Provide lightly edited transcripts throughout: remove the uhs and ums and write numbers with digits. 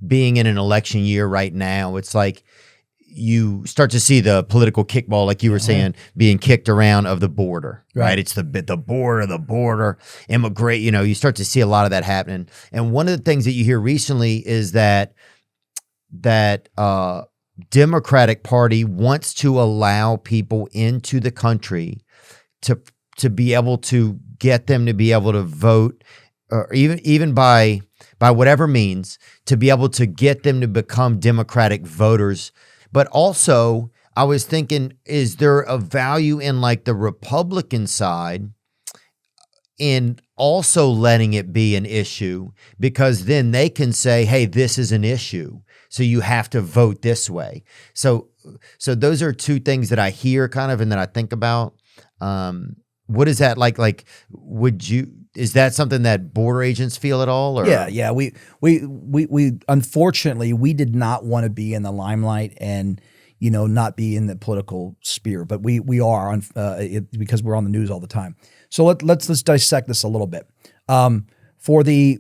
being in an election year right now, it's like you start to see the political kickball, like you were saying, being kicked around of the border, right? It's the border, immigrate, you start to see a lot of that happening. And one of the things that you hear recently is that Democratic Party wants to allow people into the country to be able to get them to be able to vote, or even by whatever means, to be able to get them to become Democratic voters. But also, I was thinking, is there a value in like the Republican side in also letting it be an issue? Because then they can say, hey, this is an issue, so you have to vote this way. So those are two things that I hear kind of and that I think about. What is that like? Like, is that something that border agents feel at all? Or? Yeah. We unfortunately, we did not want to be in the limelight and, not be in the political sphere, but we are on because we're on the news all the time. So let's dissect this a little bit. For the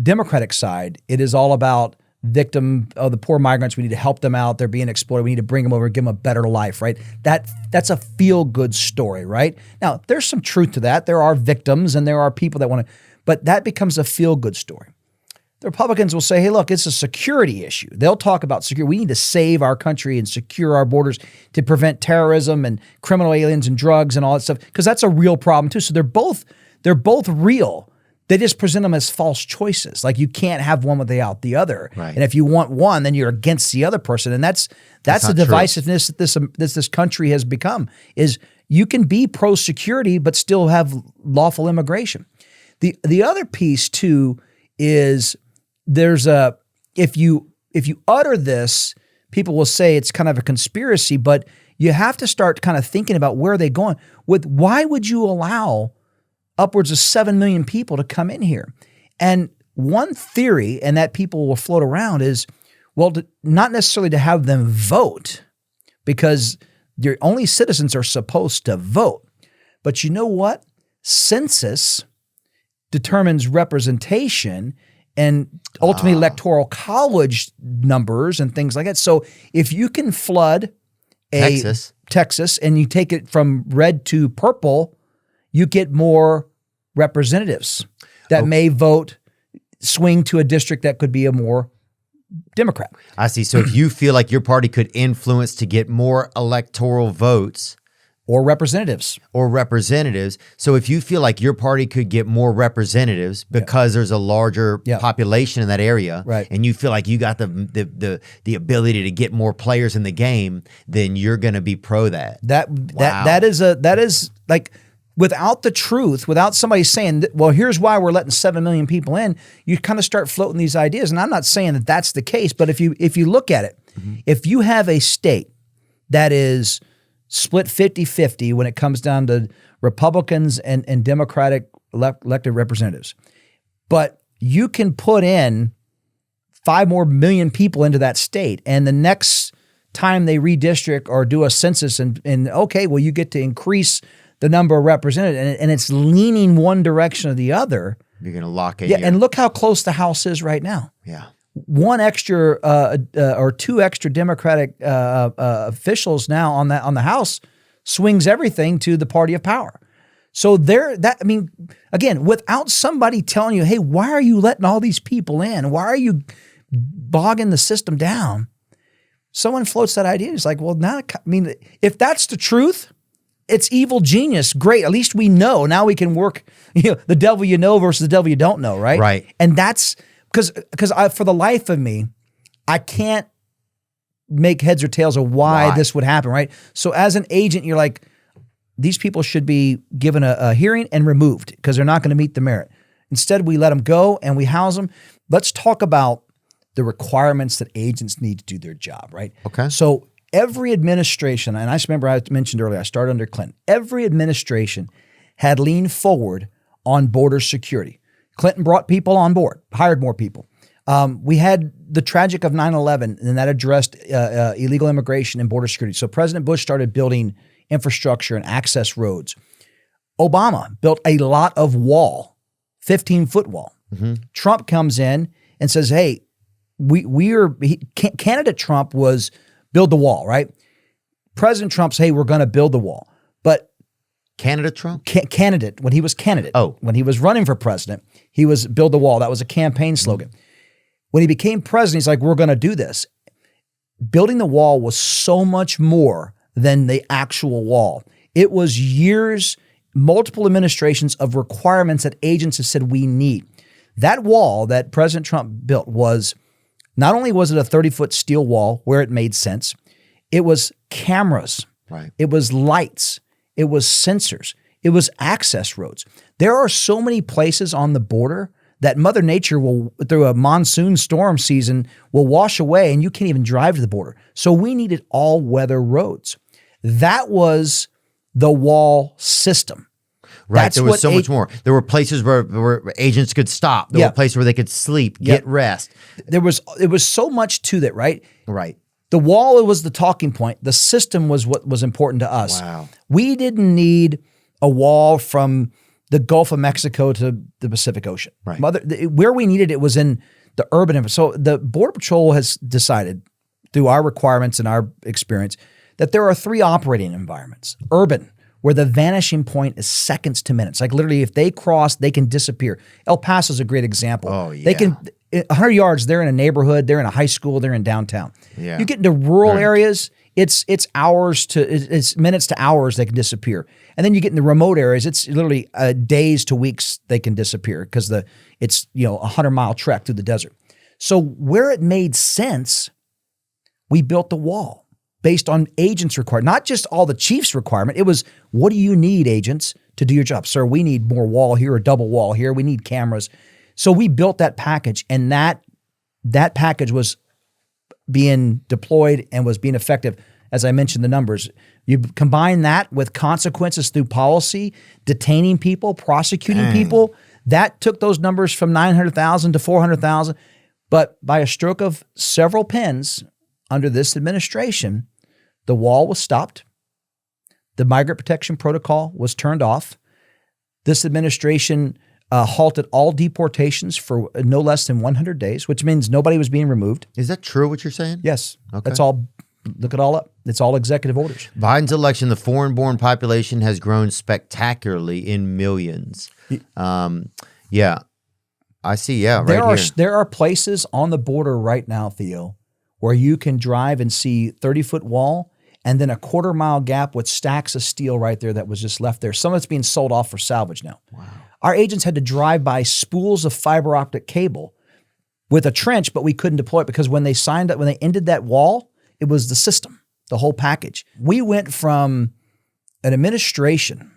Democratic side, it is all about the poor migrants. We need to help them out. They're being exploited. We need to bring them over and give them a better life, right? That's a feel-good story, right? Now, there's some truth to that. There are victims and there are people that want to, but that becomes a feel-good story. The Republicans will say, hey, look, it's a security issue. They'll talk about security. We need to save our country and secure our borders to prevent terrorism and criminal aliens and drugs and all that stuff, because that's a real problem too. So they're both real. They just present them as false choices. Like you can't have one without the other. Right. And if you want one, then you're against the other person. And that's the divisiveness that this country has become, is you can be pro-security but still have lawful immigration. The other piece too is if you utter this, people will say it's kind of a conspiracy, but you have to start kind of thinking about where they're going. Why would you allow upwards of 7 million people to come in here? And one theory, and that people will float around, is, well, not necessarily to have them vote, because only citizens are supposed to vote. But you know what? Census determines representation and ultimately electoral college numbers and things like that. So if you can flood Texas and you take it from red to purple, you get more representatives that may swing to a district that could be a more Democrat. I see. So if you feel like your party could influence to get more electoral votes or representatives. So if you feel like your party could get more representatives because there's a larger population in that area, right, and you feel like you got the ability to get more players in the game, then you're going to be pro that. That is like, without the truth, without somebody saying, well, here's why we're letting 7 million people in, you kind of start floating these ideas. And I'm not saying that that's the case, but if you look at it, if you have a state that is split 50-50 when it comes down to Republicans and Democratic elected representatives, but you can put in 5 more million people into that state, and the next time they redistrict or do a census and okay, well, you get to increase the number of representatives, and it's leaning one direction or the other. You're going to lock in. Yeah, and look how close the House is right now. Yeah. One extra or 2 extra Democratic officials now on the House swings everything to the party of power. So again, without somebody telling you, hey, why are you letting all these people in? Why are you bogging the system down? Someone floats that idea. It's like, well, if that's the truth, it's evil genius. Great. At least we know. Now we can work, the devil you know versus the devil you don't know, right? Right. And that's because for the life of me, I can't make heads or tails of why this would happen, right? So as an agent, you're like, these people should be given a hearing and removed because they're not going to meet the merit. Instead, we let them go and we house them. Let's talk about the requirements that agents need to do their job, right? Okay. So every administration, and I remember I mentioned earlier, I started under Clinton. Every administration had leaned forward on border security. Clinton brought people on board, hired more people. We had the tragic of 9/11, and that addressed illegal immigration and border security. So President Bush started building infrastructure and access roads. Obama built a lot of wall, 15-foot wall. Mm-hmm. Trump comes in and says, hey, candidate Trump was build the wall, right? President Trump said, hey, we're going to build the wall. But Canada Trump? Candidate, when he was candidate, Oh. when he was running for president, he was build the wall. That was a campaign slogan. When he became president, he's like, we're going to do this. Building the wall was so much more than the actual wall. It was years, multiple administrations of requirements that agents have said we need. That wall that President Trump built was, not only was it a 30-foot steel wall where it made sense, it was cameras, Right. it was lights, it was sensors, it was access roads. There are so many places on the border that Mother Nature will, through a monsoon storm season, will wash away and you can't even drive to the border. So we needed all-weather roads. That was the wall system. Right. That's there was what so much more. There were places where agents could stop. There Yeah. were places where they could sleep, Yeah. get rest. There was so much to that, right? Right. The wall was the talking point. The system was what was important to us. Wow. We didn't need a wall from the Gulf of Mexico to the Pacific Ocean. Right. Where we needed it was in the urban. So the Border Patrol has decided, through our requirements and our experience, that there are 3 operating environments. Urban, where the vanishing point is seconds to minutes. Like literally, if they cross, they can disappear. El Paso is a great example. Oh, yeah. They can, 100 yards, they're in a neighborhood, they're in a high school, they're in downtown. Yeah. You get into rural Right. areas, it's minutes to hours they can disappear. And then you get in the remote areas, it's literally days to weeks they can disappear because it's a 100-mile trek through the desert. So where it made sense, we built the wall based on agents required, not just all the chiefs requirement. It was, what do you need, agents, to do your job? Sir, we need more wall here, a double wall here. We need cameras. So we built that package, and that package was being deployed and was being effective. As I mentioned, the numbers. You combine that with consequences through policy, detaining people, prosecuting people. That took those numbers from 900,000 to 400,000. But by a stroke of several pens under this administration, the wall was stopped. The migrant protection protocol was turned off. This administration halted all deportations for no less than 100 days, which means nobody was being removed. Is that true what you're saying? Yes. Okay. That's all. Look it all up. It's all executive orders. Biden's election, the foreign-born population has grown spectacularly in millions. Yeah. I see. Yeah, right here. There are places on the border right now, Theo, where you can drive and see 30-foot wall and then a quarter-mile gap with stacks of steel right there that was just left there. Some of it's being sold off for salvage now. Wow. Our agents had to drive by spools of fiber optic cable with a trench, but we couldn't deploy it because when they signed up, when they ended that wall, it was the system, the whole package. We went from an administration,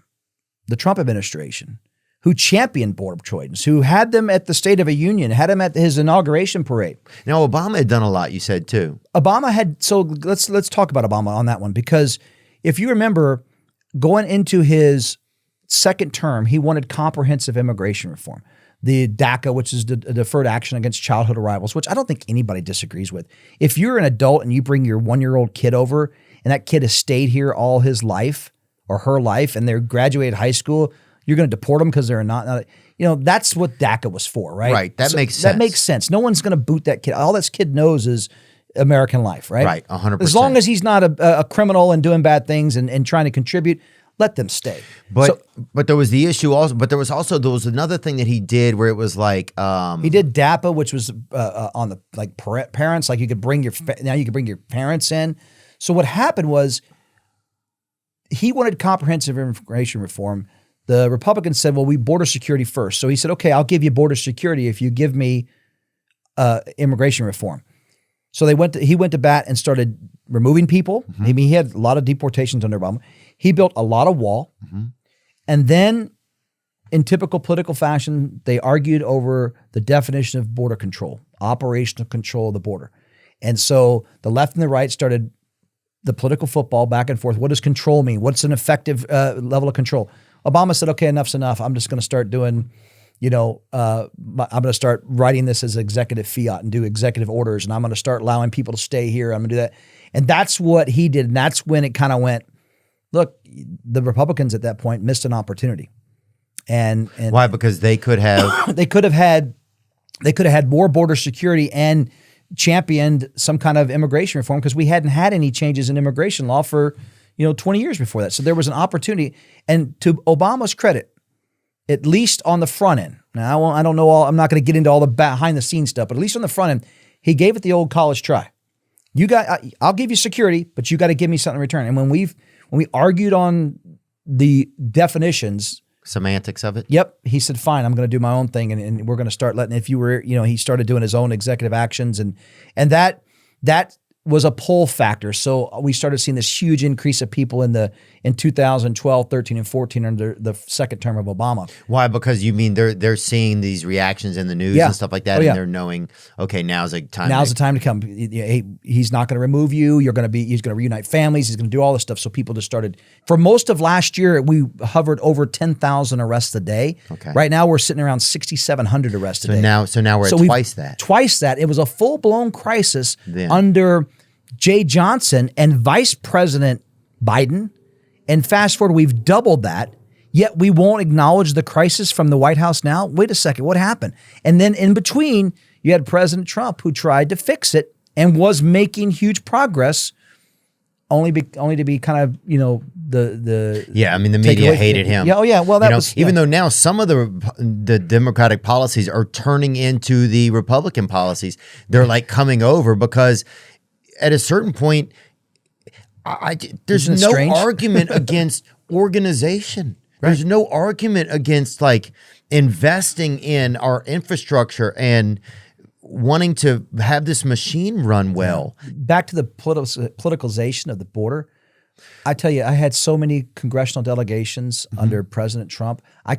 the Trump administration, who championed Border Patrol agents, who had them at the State of the Union, had them at his inauguration parade. Now, Obama had done a lot, you said, too. Obama had, so let's talk about Obama on that one, because if you remember, going into his second term, he wanted comprehensive immigration reform. The DACA, which is the Deferred Action Against Childhood Arrivals, which I don't think anybody disagrees with. If you're an adult and you bring your 1-year-old kid over and that kid has stayed here all his life or her life and they're graduated high school, you're going to deport them because they're not, that's what DACA was for, right? Right. That makes sense. That makes sense. No one's going to boot that kid. All that kid knows is American life, right? Right, 100%. As long as he's not a criminal and doing bad things and trying to contribute, let them stay. But there was the issue also. But there was another thing that he did where it was like he did DAPA, which was on the parents. Like you could bring your parents in. So what happened was he wanted comprehensive immigration reform. The Republicans said, "Well, we border security first." So he said, "Okay, I'll give you border security if you give me immigration reform." So he went to bat and started removing people. Mm-hmm. I mean, he had a lot of deportations under Obama. He built a lot of wall. Mm-hmm. And then in typical political fashion, they argued over the definition of border control, operational control of the border. And so the left and the right started the political football back and forth. What does control mean? What's an effective level of control? Obama said, okay, enough's enough. I'm just going to start doing, I'm going to start writing this as executive fiat and do executive orders. And I'm going to start allowing people to stay here. I'm going to do that. And that's what he did. And that's when it kind of went, look, the Republicans at that point missed an opportunity. And why? Because they could have they could have had more border security and championed some kind of immigration reform because we hadn't had any changes in immigration law for 20 years before that. So there was an opportunity. And to Obama's credit, at least on the front end, now I don't know I'm not going to get into all the behind the scenes stuff, but at least on the front end, he gave it the old college try. I'll give you security, but you got to give me something in return. And when we argued on the definitions, semantics of it. Yep. He said, fine, I'm going to do my own thing. And we're going to start letting, he started doing his own executive actions. And that was a pull factor. So we started seeing this huge increase of people in 2012, 13, and 14 under the second term of Obama. Why? Because you mean they're seeing these reactions in the news and stuff like that, and they're knowing, okay, now's the time. Now's the time to come. He's not going to remove you. He's going to reunite families. He's going to do all this stuff. So people just started. For most of last year, we hovered over 10,000 arrests a day. Okay. Right now, we're sitting around 6,700 arrests a day. So now we're at twice that. Twice that. It was a full blown crisis under Jay Johnson and Vice President Biden. And fast forward, we've doubled that, yet we won't acknowledge the crisis from the White House now. Wait a second, what happened? And then in between, you had President Trump who tried to fix it and was making huge progress, only to be kind of, the media hated him. Yeah, oh yeah. Well, that was even though now some of the Democratic policies are turning into the Republican policies. They're like coming over because at a certain point, there's no argument against organization. Right. There's no argument against like investing in our infrastructure and wanting to have this machine run well. Back to the politicalization of the border. I tell you, I had so many congressional delegations under President Trump. I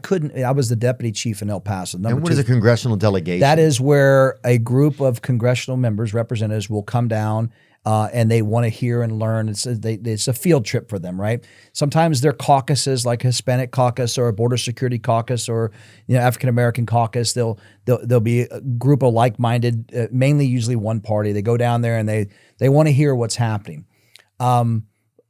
was the deputy chief in El Paso. And what is a congressional delegation? That is where a group of congressional members, representatives, will come down and they want to hear and learn. It's a field trip for them, right? Sometimes they're caucuses, like Hispanic caucus or a border security caucus or African American caucus. There'll be a group of like-minded, mainly usually one party. They go down there and they want to hear what's happening.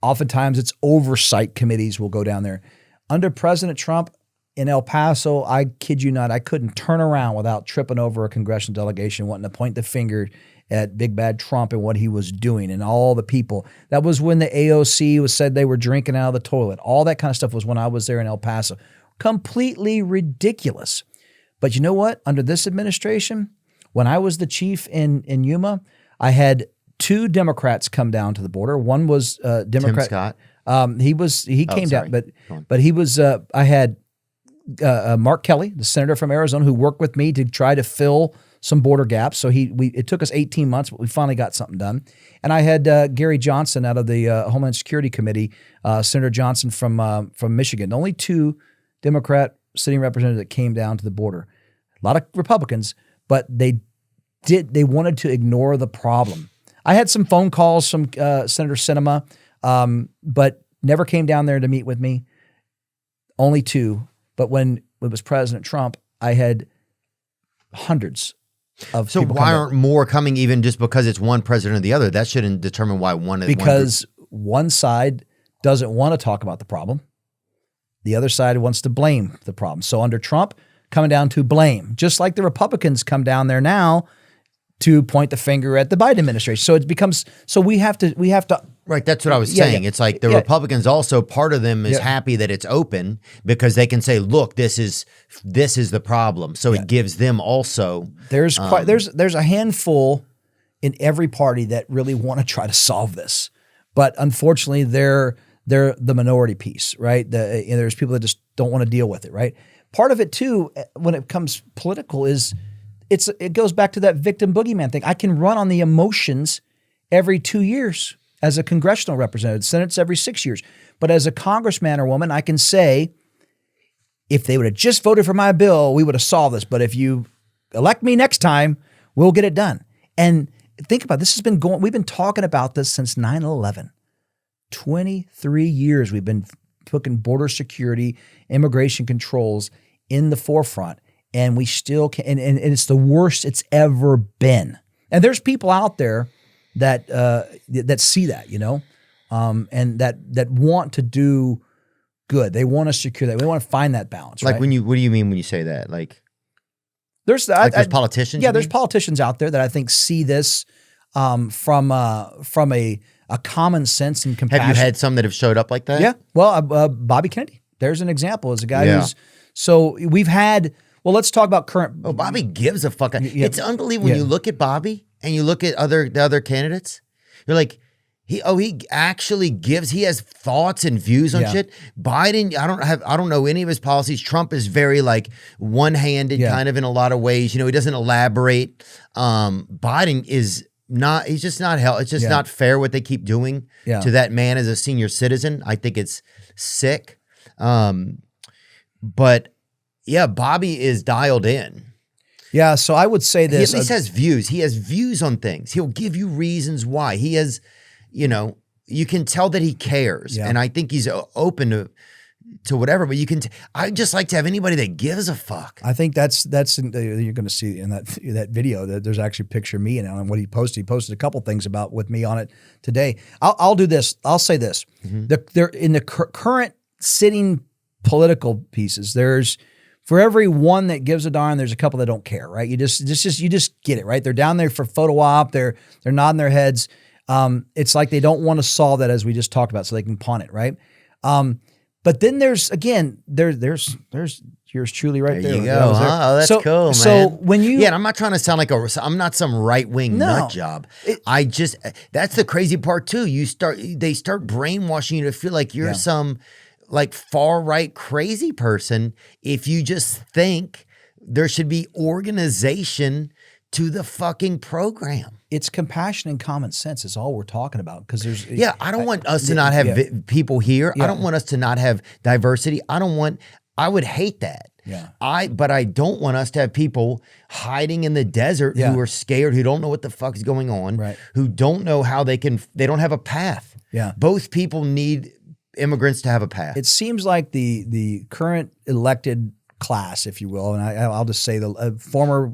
Oftentimes it's oversight committees will go down there. Under President Trump in El Paso, I kid you not, I couldn't turn around without tripping over a congressional delegation wanting to point the finger at big bad Trump and what he was doing and all the people. That was when the AOC said they were drinking out of the toilet. All that kind of stuff was when I was there in El Paso. Completely ridiculous. But you know what? Under this administration, when I was the chief in Yuma, I had 2 Democrats come down to the border. One was Democrat. Tim Scott. He came down, but he was. I had Mark Kelly, the senator from Arizona, who worked with me to try to fill some border gaps. So it took us 18 months, but we finally got something done. And I had Gary Johnson out of the Homeland Security Committee, Senator Johnson from Michigan. The only 2 Democrat sitting representatives that came down to the border. A lot of Republicans, but they wanted to ignore the problem. I had some phone calls from Senator Sinema, but never came down there to meet with me. Only 2. But when it was President Trump, I had hundreds of people. So why aren't more coming even just because it's one president or the other? That shouldn't determine why one is. Because one side doesn't want to talk about the problem. The other side wants to blame the problem. So under Trump, coming down to blame, just like the Republicans come down there now to point the finger at the Biden administration. So it becomes, so we have to. Right, that's what I was saying. It's like the Republicans also, part of them is happy that it's open because they can say, look, this is the problem. So it gives them also. There's a handful in every party that really want to try to solve this. But unfortunately, they're the minority piece, right? There's people that just don't want to deal with it, right? Part of it too, when it comes political, is it goes back to that victim boogeyman thing. I can run on the emotions every 2 years as a congressional representative. Senate's every 6 years. But as a congressman or woman, I can say, if they would have just voted for my bill, we would have solved this. But if you elect me next time, we'll get it done. And think about it, we've been talking about this since 9/11. 23 years we've been putting border security, immigration controls in the forefront. And we still can, and it's the worst it's ever been. And there's people out there that see that, and that want to do good. They want to secure that. They want to find that balance. Like right? what do you mean when you say that? Like There's There's politicians. Yeah, there's politicians out there that I think see this from a common sense and compassion. Have you had some that have showed up like that? Yeah. Well, Bobby Kennedy. There's an example as a guy who's. So we've had. Well, let's talk about current. Oh, Bobby gives a fuck. It's unbelievable when you look at Bobby and you look at the other candidates. You're like, he actually gives. He has thoughts and views on shit. Biden, I don't know any of his policies. Trump is very like one-handed kind of in a lot of ways. You know, he doesn't elaborate. Biden is not. He's just not hell. It's just not fair what they keep doing to that man as a senior citizen. I think it's sick. But yeah, Bobby is dialed in. Yeah, so I would say this. He at least has views. He has views on things. He'll give you reasons why. He has, you know, you can tell that he cares. And I think he's open to whatever, but I just like to have anybody that gives a fuck. I think that's you're going to see in that video that there's actually a picture of me and what he posted. He posted a couple things with me on it today. I'll do this. I'll say this. They're in the current sitting political pieces. There's for every one that gives a darn, there's a couple that don't care, right? You just get it, right? They're down there for photo op. They're nodding their heads. It's like they don't want to solve that, as we just talked about, so they can pawn it, right? But then there's yours truly right there. You go. Oh, that's cool, man. So when you and I'm not trying to sound like I'm not some right wing nut job. That's the crazy part too. They start brainwashing you to feel like you're some like far right crazy person if you just think there should be organization to the fucking program. It's compassion and common sense is all we're talking about, because there's I don't want us to not have people here. I don't want us to not have diversity. I would hate that. But I don't want us to have people hiding in the desert who are scared, who don't know what the fuck is going on, who don't know how they don't have a path. Both people need immigrants to have a path. It seems like the current elected class, if you will, and I'll just say the former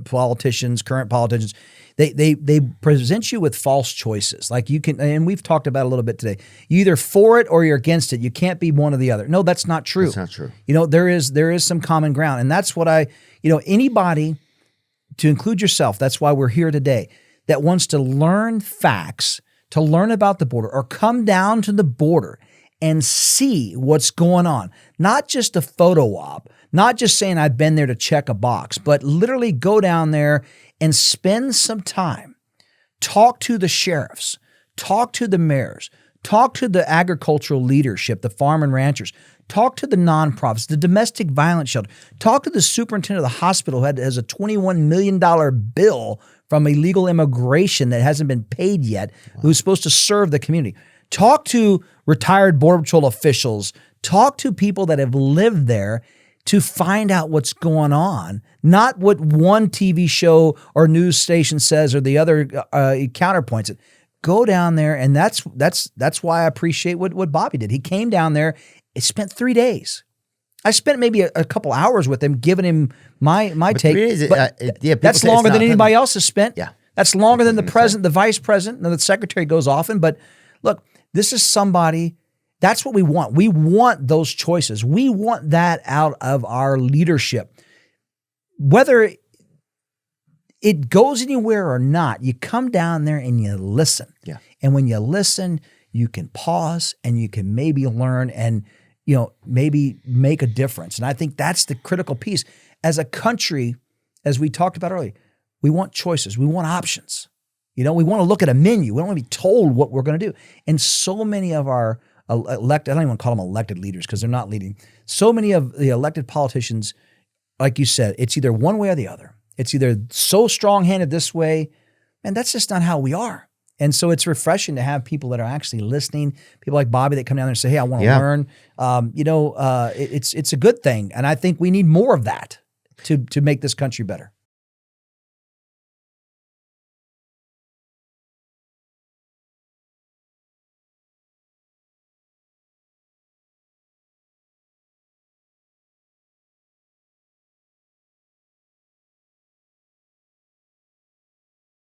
politicians, current politicians, they present you with false choices. Like you can, and we've talked about it a little bit today. You're either for it or you're against it. You can't be one or the other. No, that's not true. That's not true. You know, there is some common ground, and that's what anybody, to include yourself, that's why we're here today, that wants to learn facts, to learn about the border, or come down to the border and see what's going on. Not just a photo op, not just saying I've been there to check a box, but literally go down there and spend some time. Talk to the sheriffs, talk to the mayors, talk to the agricultural leadership, the farm and ranchers, talk to the nonprofits, the domestic violence shelter, talk to the superintendent of the hospital who has a $21 million bill from illegal immigration that hasn't been paid yet, who's supposed to serve the community. Talk to retired Border Patrol officials. Talk to people that have lived there to find out what's going on, not what one TV show or news station says or the other counterpoints it. Go down there, and that's why I appreciate what Bobby did. He came down there. It spent 3 days. I spent maybe a couple hours with him, giving him my take. That's longer than anybody else has spent. Yeah, that's longer than the president, the vice president, and the secretary goes often. But look, this is somebody. That's what we want. We want those choices. We want that out of our leadership. Whether it goes anywhere or not, you come down there and you listen. Yeah. And when you listen, you can pause and you can maybe learn and maybe make a difference. And I think that's the critical piece. As a country, as we talked about earlier, we want choices. We want options. We want to look at a menu. We don't want to be told what we're going to do. And so many of our elected, I don't even call them elected leaders because they're not leading. So many of the elected politicians, like you said, it's either one way or the other. It's either so strong-handed this way, and that's just not how we are. And so it's refreshing to have people that are actually listening, people like Bobby that come down there and say, hey, I want to learn. It's a good thing. And I think we need more of that to make this country better.